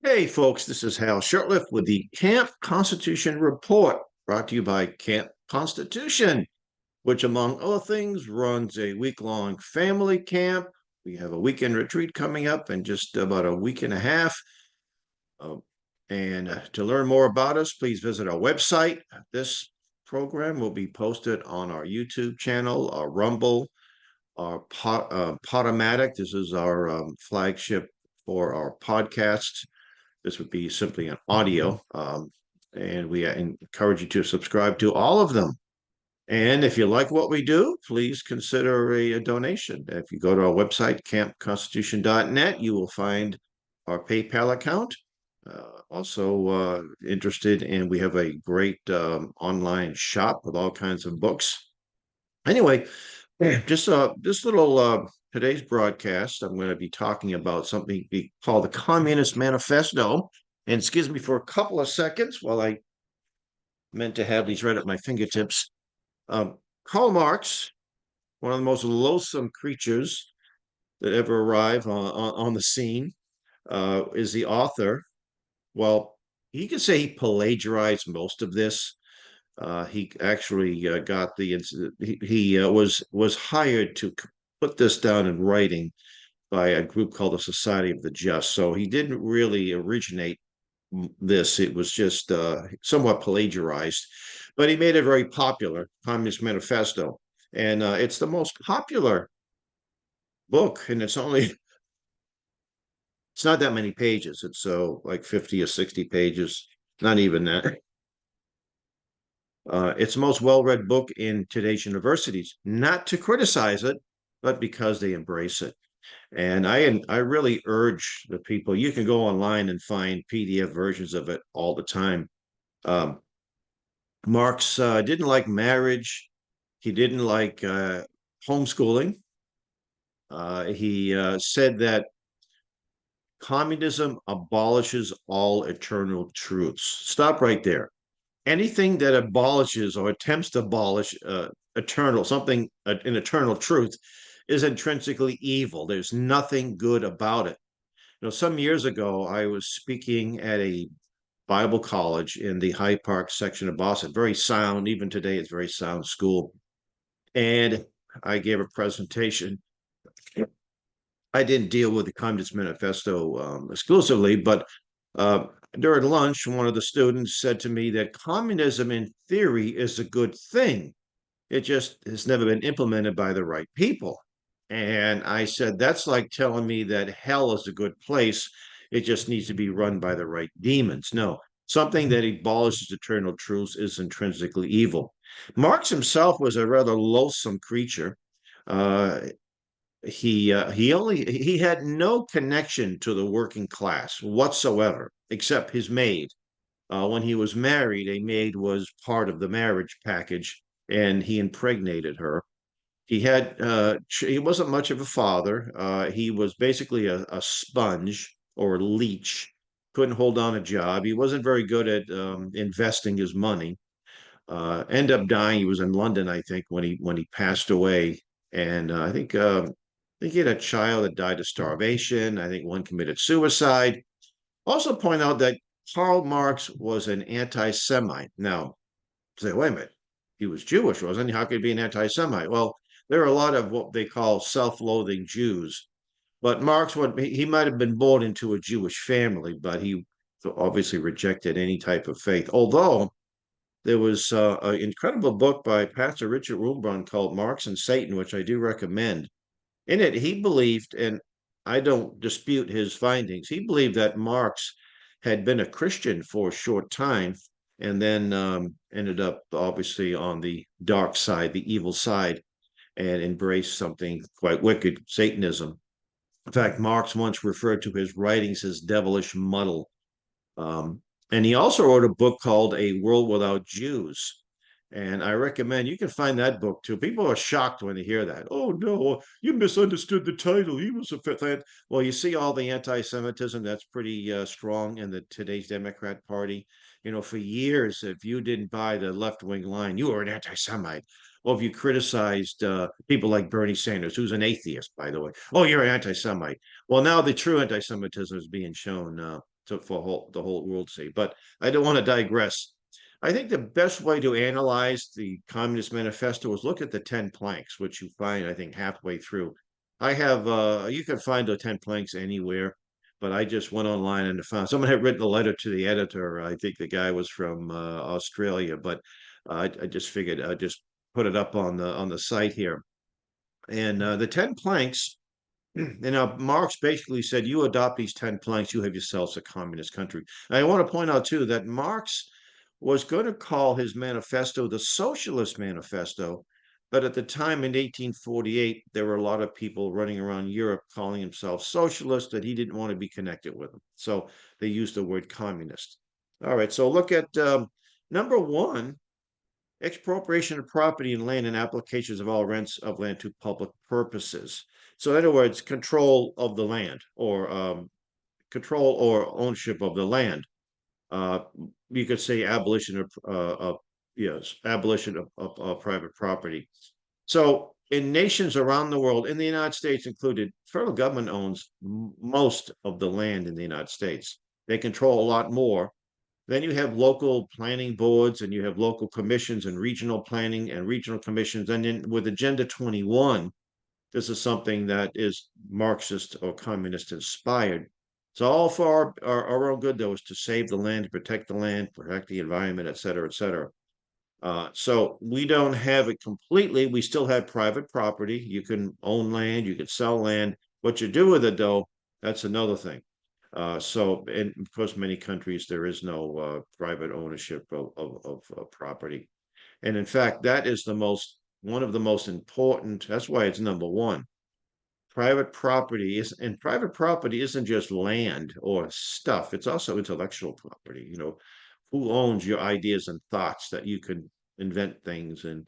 Hey, folks, this is Hal Shurtleff with the Camp Constitution Report, brought to you by Camp Constitution, which, among other things, runs a week-long family camp. We have a weekend retreat coming up in just about a week and a half. And to learn more about us, please visit our website. This program will be posted on our YouTube channel, our Rumble, our Podomatic. This is our flagship for our podcasts. This would be simply an audio. And we encourage you to subscribe to all of them. And if you like what we do, please consider a donation. If you go to our website, campconstitution.net, you will find our PayPal account. Also interested in, we have a great online shop with all kinds of books. Anyway, just this little today's broadcast, I'm going to be talking about something we call the Communist Manifesto. And excuse me for a couple of seconds while I meant to have these right at my fingertips. Karl Marx, one of the most loathsome creatures that ever arrive on the scene, is the author. Well, you could say he plagiarized most of this. He actually got the he was hired to put this down in writing by a group called the Society of the Just. So he didn't really originate this. It was just somewhat plagiarized, but he made it very popular, Communist Manifesto. And it's the most popular book, and it's not that many pages. It's like 50 or 60 pages, not even that. It's the most well-read book in today's universities, not to criticize it, but because they embrace it. And I really urge the people, you can go online and find PDF versions of it all the time. Um, Marx didn't like marriage. He didn't like homeschooling. He said that communism abolishes all eternal truths. Stop right there. Anything that abolishes or attempts to abolish an eternal truth is intrinsically evil. There's nothing good about it. Some years ago, I was speaking at a Bible college in the Hyde Park section of Boston. Very sound, even today, it's very sound school. And I gave a presentation. I didn't deal with the Communist Manifesto exclusively, but uh, during lunch, one of the students said to me that communism in theory is a good thing. It just has never been implemented by the right people. And I said, that's like telling me that hell is a good place. It just needs to be run by the right demons. No, something that abolishes eternal truths is intrinsically evil. Marx himself was a rather loathsome creature. Uh, he had no connection to the working class whatsoever, except his maid. When he was married, a maid was part of the marriage package, and he impregnated her. He wasn't much of a father. He was basically a sponge or a leech. Couldn't hold on a job. He wasn't very good at investing his money. Ended up dying. He was in London, I think, when he passed away. And I think he had a child that died of starvation. I think one committed suicide. Also point out that Karl Marx was an anti-Semite. Now, say, wait a minute, he was Jewish, wasn't he? How could he be an anti-Semite? Well, there are a lot of what they call self-loathing Jews. But Marx, he might have been born into a Jewish family, but he obviously rejected any type of faith. Although there was an incredible book by Pastor Richard Wilburn called Marx and Satan, which I do recommend. In it, he believed, and I don't dispute his findings, he believed that Marx had been a Christian for a short time and then ended up obviously on the dark side, the evil side, and embraced something quite wicked, Satanism. In fact, Marx once referred to his writings as devilish muddle. And he also wrote a book called A World Without Jews. And I recommend you can find that book too. People are shocked when they hear that. Oh no, you misunderstood the title. He was a fifth. Well, you see all the anti-Semitism that's pretty strong in the today's Democrat Party. For years, if you didn't buy the left-wing line, you were an anti-Semite. Well, if you criticized people like Bernie Sanders, who's an atheist, by the way, oh, you're an anti-Semite. Well, now the true anti-Semitism is being shown for the whole world to see. But I don't want to digress. I think the best way to analyze the Communist Manifesto is look at the 10 planks, which you find, I think, halfway through. I have, you can find the 10 planks anywhere, but I just went online and found someone had written a letter to the editor. I think the guy was from Australia, but I just figured I'd just put it up on the site here. And the 10 planks, Marx basically said, you adopt these 10 planks, you have yourselves a communist country. And I want to point out, too, that Marx was going to call his manifesto the Socialist Manifesto. But at the time in 1848, there were a lot of people running around Europe calling themselves socialist that he didn't want to be connected with them. So they used the word communist. All right, so look at number one, expropriation of property and land and applications of all rents of land to public purposes. So in other words, control of the land or control or ownership of the land. Uh, you could say abolition of yes, abolition of private property. So in nations around the world, in the United States included, federal government owns most of the land in the United States. They control a lot more. Then you have local planning boards and you have local commissions and regional planning and regional commissions. And then with Agenda 21, this is something that is Marxist or communist inspired. So all for our own good, though, is to save the land, protect the environment, et cetera, et cetera. So we don't have it completely. We still have private property. You can own land, you can sell land. What you do with it, though, that's another thing. So, and of course, many countries there is no private ownership of property, and in fact, that is one of the most important. That's why it's number one. Private property isn't just land or stuff. It's also intellectual property. Who owns your ideas and thoughts that you can invent things and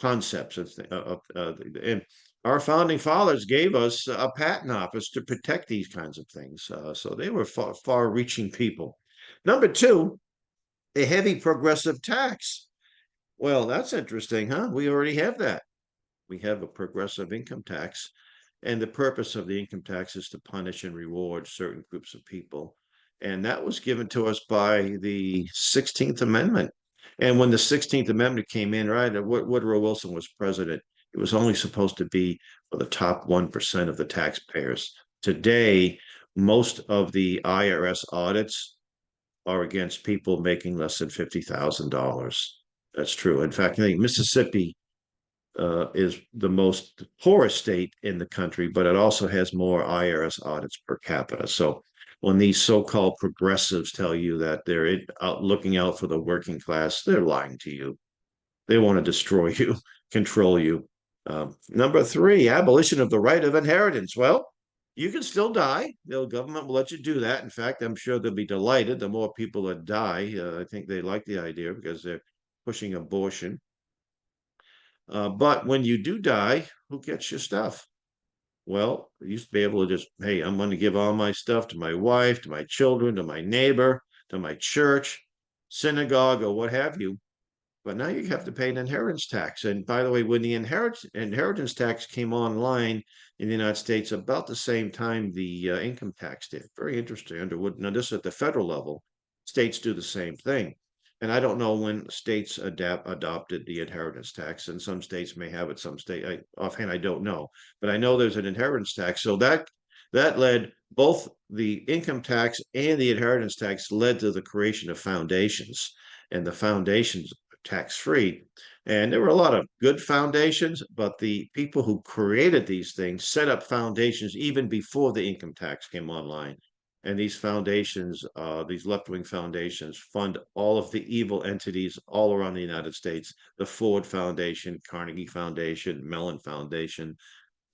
concepts and our founding fathers gave us a patent office to protect these kinds of things. So they were far-reaching people. Number two, a heavy progressive tax. Well, that's interesting, huh? We already have that. We have a progressive income tax. And the purpose of the income tax is to punish and reward certain groups of people. And that was given to us by the 16th Amendment. And when the 16th Amendment came in, right, Woodrow Wilson was president, it was only supposed to be for the top 1% of the taxpayers. Today, most of the IRS audits are against people making less than $50,000. That's true. In fact, I think Mississippi is the most poorest state in the country, but it also has more IRS audits per capita. So when these so-called progressives tell you that they're looking out for the working class, they're lying to you. They want to destroy you, control you. Number three, abolition of the right of inheritance. Well, you can still die. The government will let you do that. In fact, I'm sure they'll be delighted the more people that die. I think they like the idea because they're pushing abortion. But when you do die, who gets your stuff? Well, you used to be able to just, hey, I'm going to give all my stuff to my wife, to my children, to my neighbor, to my church, synagogue, or what have you. But now you have to pay an inheritance tax. And by the way, when the inheritance tax came online in the United States about the same time the income tax did. Very interesting. Now, this is at the federal level. States do the same thing. And I don't know when states adopted the inheritance tax, and some states may have it. Offhand, I don't know, but I know there's an inheritance tax. So that led both the income tax and the inheritance tax led to the creation of foundations, and the foundations tax-free. And there were a lot of good foundations, but the people who created these things set up foundations even before the income tax came online. And these foundations, these left-wing foundations, fund all of the evil entities all around the United States: the Ford Foundation, Carnegie Foundation, Mellon Foundation,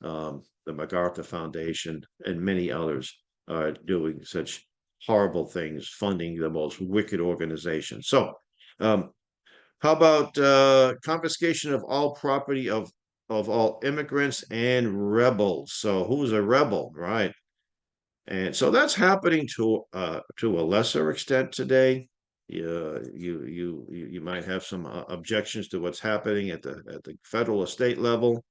the MacArthur Foundation, and many others are doing such horrible things, funding the most wicked organizations. So, how about confiscation of all property of all immigrants and rebels? So, who's a rebel, right? And so that's happening to a lesser extent today. You might have some objections to what's happening at the federal or state level.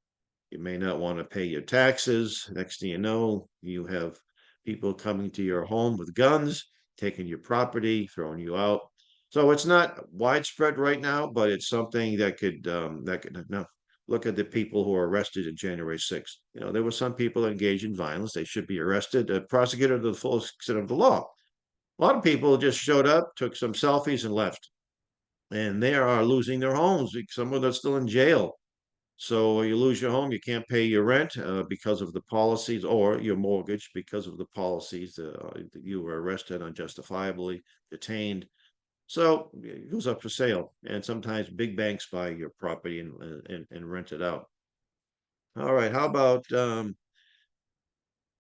You may not want to pay your taxes. Next thing you know, you have people coming to your home with guns. taking your property, throwing you out. So it's not widespread right now, but it's something that could no, look at the people who were arrested in January 6th. There were some people engaged in violence. They should be arrested, prosecuted to the full extent of the law. A lot of people just showed up, took some selfies, and left. And they are losing their homes. Some of them are still in jail. So you lose your home, you can't pay your rent because of the policies, or your mortgage because of the policies. You were arrested unjustifiably, detained. So it goes up for sale, and sometimes big banks buy your property and rent it out. All right, how about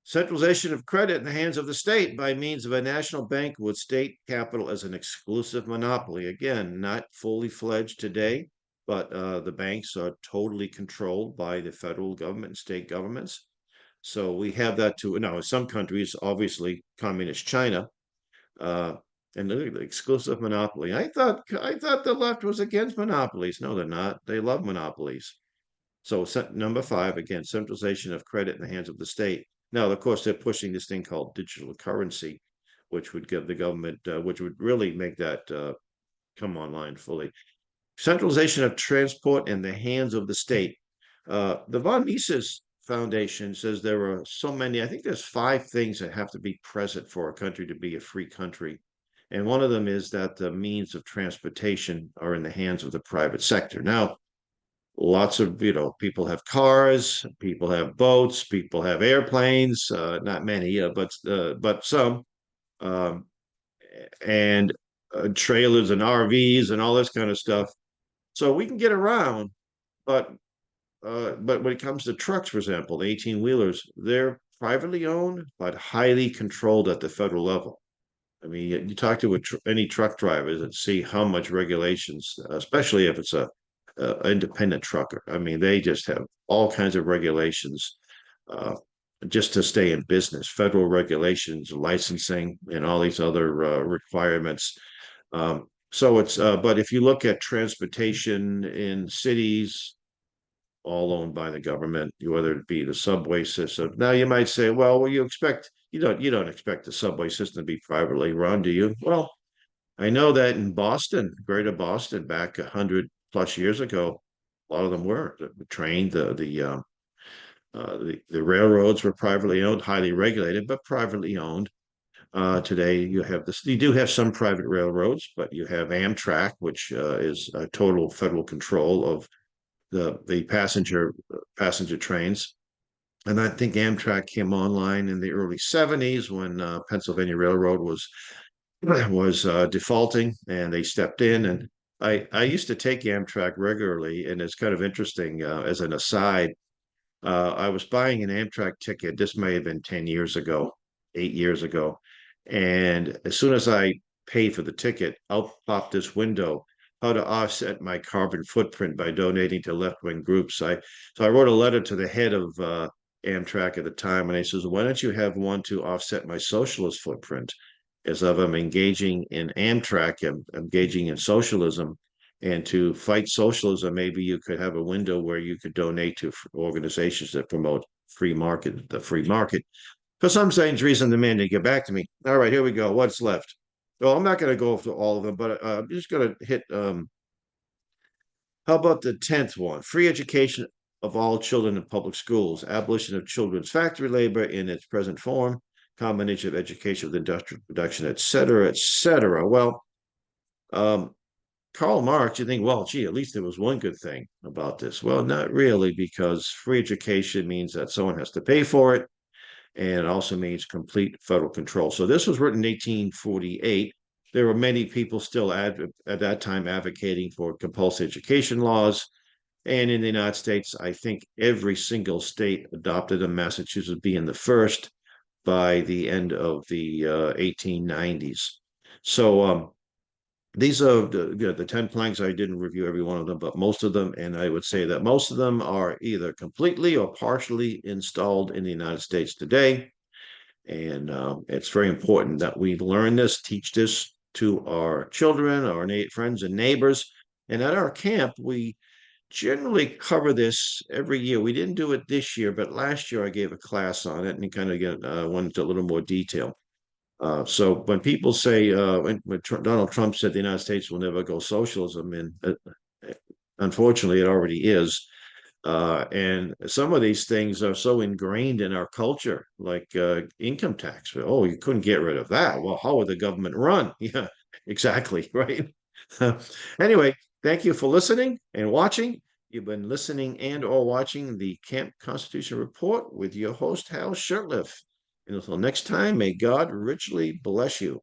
centralization of credit in the hands of the state by means of a national bank with state capital as an exclusive monopoly? Again, not fully fledged today, but the banks are totally controlled by the federal government and state governments. So we have that too. Now, in some countries, obviously, communist China, uh, and the exclusive monopoly. I thought the left was against monopolies. No, they're not. They love monopolies. So number five, again, centralization of credit in the hands of the state. Now, of course, they're pushing this thing called digital currency, which would give the government, which would really make that come online fully. Centralization of transport in the hands of the state. The von Mises Foundation says there are so many, I think there's 5 things that have to be present for a country to be a free country. And one of them is that the means of transportation are in the hands of the private sector. Now, lots of people have cars, people have boats, people have airplanes, not many, but some, um, and trailers and RVs and all this kind of stuff. So we can get around, but when it comes to trucks, for example, the 18-wheelers, they're privately owned but highly controlled at the federal level. I mean, you talk to any truck drivers and see how much regulations, especially if it's a independent trucker. I mean, they just have all kinds of regulations uh, just to stay in business, federal regulations, licensing, and all these other requirements. So but if you look at transportation in cities, all owned by the government, whether it be the subway system. Now you might say, well, you don't expect the subway system to be privately run, do you? Well, I know that in Boston, Greater Boston, back 100+ years ago, a lot of them were the train, the railroads were privately owned, highly regulated, but privately owned. Today, you do have some private railroads, but you have Amtrak, which is a total federal control of the passenger trains. And I think Amtrak came online in the early 70s when Pennsylvania Railroad was defaulting, and they stepped in. And I used to take Amtrak regularly, and it's kind of interesting as an aside. I was buying an Amtrak ticket. This may have been 10 years ago, 8 years ago. And as soon as I paid for the ticket, out popped this window, how to offset my carbon footprint by donating to left-wing groups. So I wrote a letter to the head of Amtrak at the time, and I says, why don't you have one to offset my socialist footprint? As of I'm engaging in Amtrak, I'm engaging in socialism, and to fight socialism, maybe you could have a window where you could donate to organizations that promote the free market. For some strange reason, the man didn't get back to me. All right, here we go. What's left? Well, I'm not going to go through all of them, but I'm just going to hit. How about the 10th one? Free education of all children in public schools, abolition of children's factory labor in its present form, combination of education with industrial production, et cetera, et cetera. Well, um, Karl Marx, you think, well, gee, at least there was one good thing about this. Well, not really, because free education means that someone has to pay for it, and it also means complete federal control. So this was written in 1848. There were many people still at that time advocating for compulsory education laws. And in the United States, I think every single state adopted them, Massachusetts being the first by the end of the 1890s. So these are the 10 planks. I didn't review every one of them, but most of them, and I would say that most of them are either completely or partially installed in the United States today. And it's very important that we learn this, teach this to our children, our friends and neighbors. And at our camp, we generally cover this every year. We didn't do it this year, but last year I gave a class on it and kind of went into a little more detail. So when people say, when Donald Trump said the United States will never go socialism, and unfortunately it already is. And some of these things are so ingrained in our culture, like income tax. Oh, you couldn't get rid of that. Well, how would the government run? Yeah, exactly. Right. Anyway, thank you for listening and watching. You've been listening and or watching the Camp Constitution Report with your host, Hal Shurtleff. And until next time, may God richly bless you.